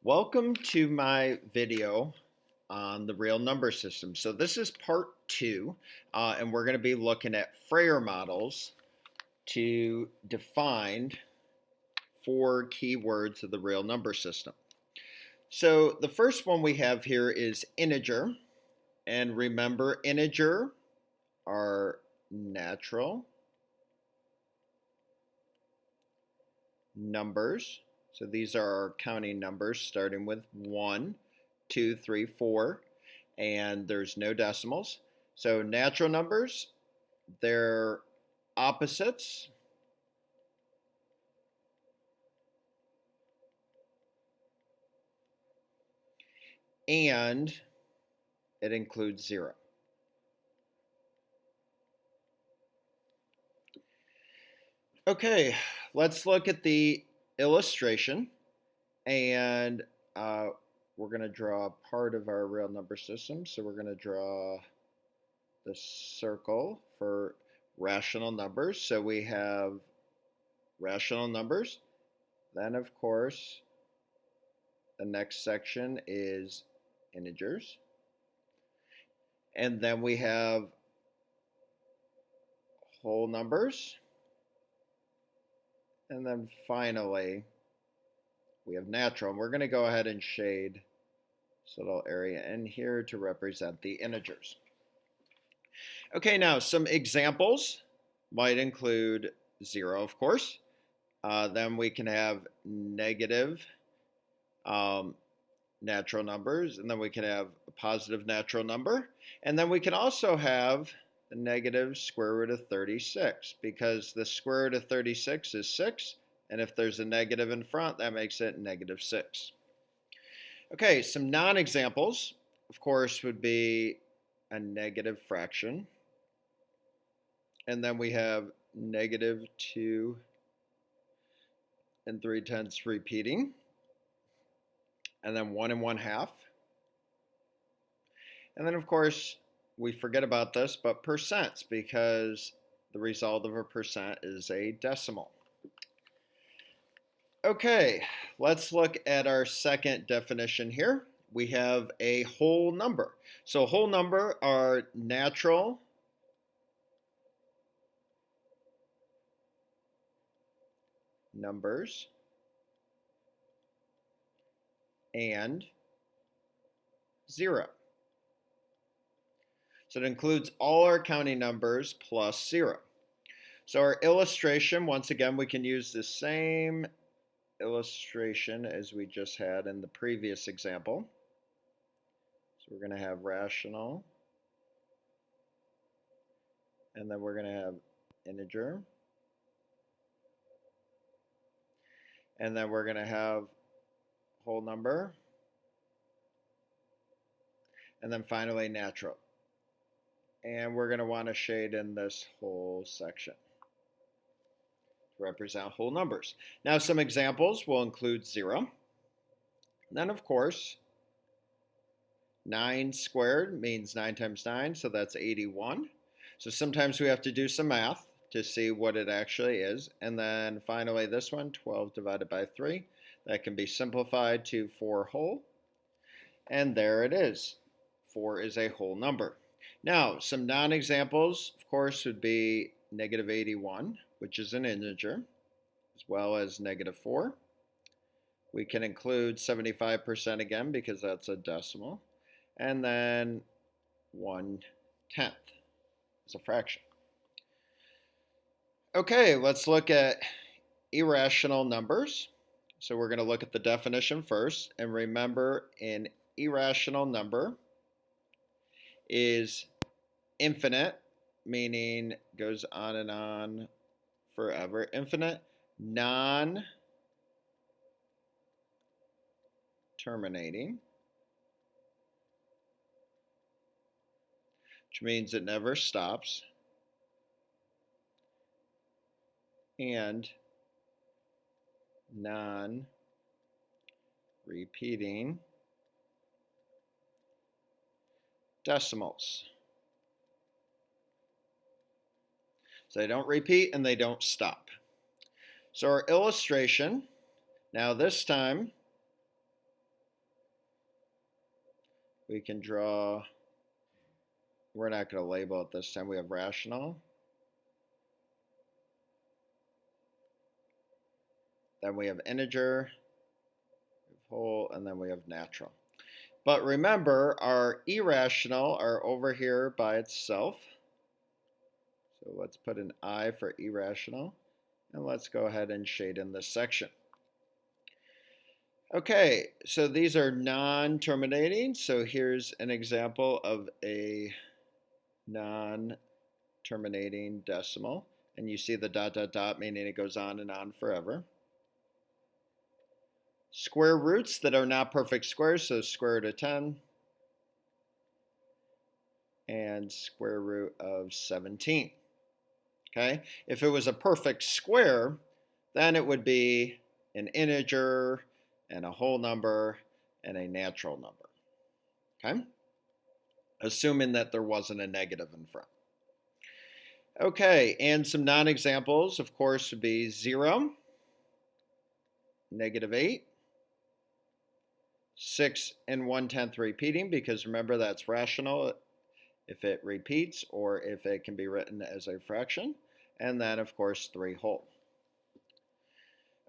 Welcome to my video on the real number system. So this is part two, and we're going to be looking at Frayer models to define four keywords of the real number system. So the first one we have here is integer, and remember integer are natural numbers. So these are our counting numbers starting with 1, 2, 3, 4, and there's no decimals. So natural numbers, they're opposites. And it includes 0. Okay, let's look at the illustration, and we're going to draw part of our real number system. So we're going to draw the circle for rational numbers. So we have rational numbers. Then, of course, the next section is integers. And then we have whole numbers. And then finally, we have natural. And we're going to go ahead and shade this little area in here to represent the integers. Okay, now some examples might include 0, of course. Then we can have negative natural numbers, and then we can have a positive natural number. And then we can also have the negative square root of 36, because the square root of 36 is 6, and if there's a negative in front, that makes it negative 6. Okay, some non-examples, of course, would be a negative fraction, and then we have negative 2 and 3/10 repeating, and then 1 1/2. And then, of course, we forget about this, but percents, because the result of a percent is a decimal. Okay, let's look at our second definition here. We have a whole number. So a whole number are natural numbers and 0. So it includes all our counting numbers plus 0. So our illustration, once again, we can use the same illustration as we just had in the previous example. So we're going to have rational, and then we're going to have integer, and then we're going to have whole number, and then finally natural. And we're going to want to shade in this whole section to represent whole numbers. Now some examples will include 0. And then of course 9 squared means 9 times 9, so that's 81. So sometimes we have to do some math to see what it actually is. And then finally this one, 12 divided by 3, that can be simplified to 4 whole. And there it is. 4 is a whole number. Now, some non-examples, of course, would be negative 81, which is an integer, as well as negative 4. We can include 75% again because that's a decimal. And then 1/10 is a fraction. Okay, let's look at irrational numbers. So we're going to look at the definition first. And remember, an irrational number is infinite, meaning goes on and on forever. Infinite, non-terminating, which means it never stops, and non-repeating decimals. So they don't repeat and they don't stop. So our illustration, now this time we can draw, we're not going to label it this time, we have rational. Then we have integer, whole, and then we have natural. But remember, our irrational are over here by itself. So let's put an I for irrational, and let's go ahead and shade in this section. Okay, so these are non-terminating. So here's an example of a non-terminating decimal. And you see the dot, dot, dot, meaning it goes on and on forever. Square roots that are not perfect squares, so square root of 10 and square root of 17. Okay, if it was a perfect square, then it would be an integer and a whole number and a natural number. Okay, assuming that there wasn't a negative in front. Okay, and some non-examples, of course, would be 0, -8, 6 and 1/10 repeating, because remember that's rational if it repeats or if it can be written as a fraction. And then, of course, 3 whole.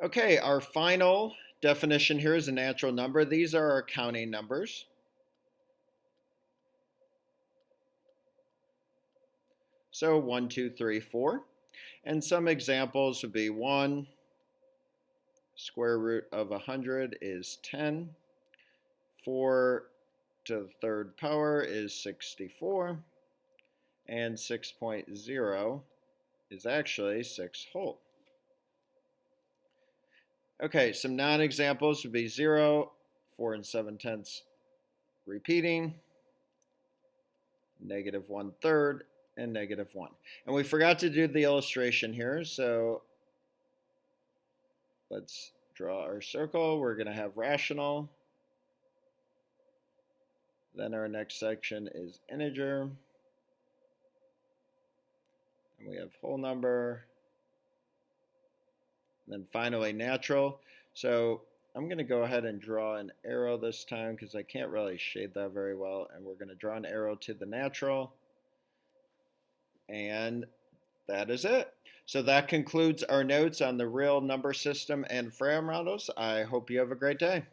Okay, our final definition here is a natural number. These are our counting numbers. So 1, 2, 3, 4. And some examples would be 1, square root of 100 is 10. 4 to the third power is 64. And 6.0 is actually 6 whole. Okay, some non-examples would be 0, 4 and 7/10 repeating, -1/3, and -1. And we forgot to do the illustration here, so let's draw our circle. We're going to have rational. Then our next section is integer. And we have whole number. And then finally natural. So I'm going to go ahead and draw an arrow this time because I can't really shade that very well. And we're going to draw an arrow to the natural. And that is it. So that concludes our notes on the real number system and Frayer models. I hope you have a great day.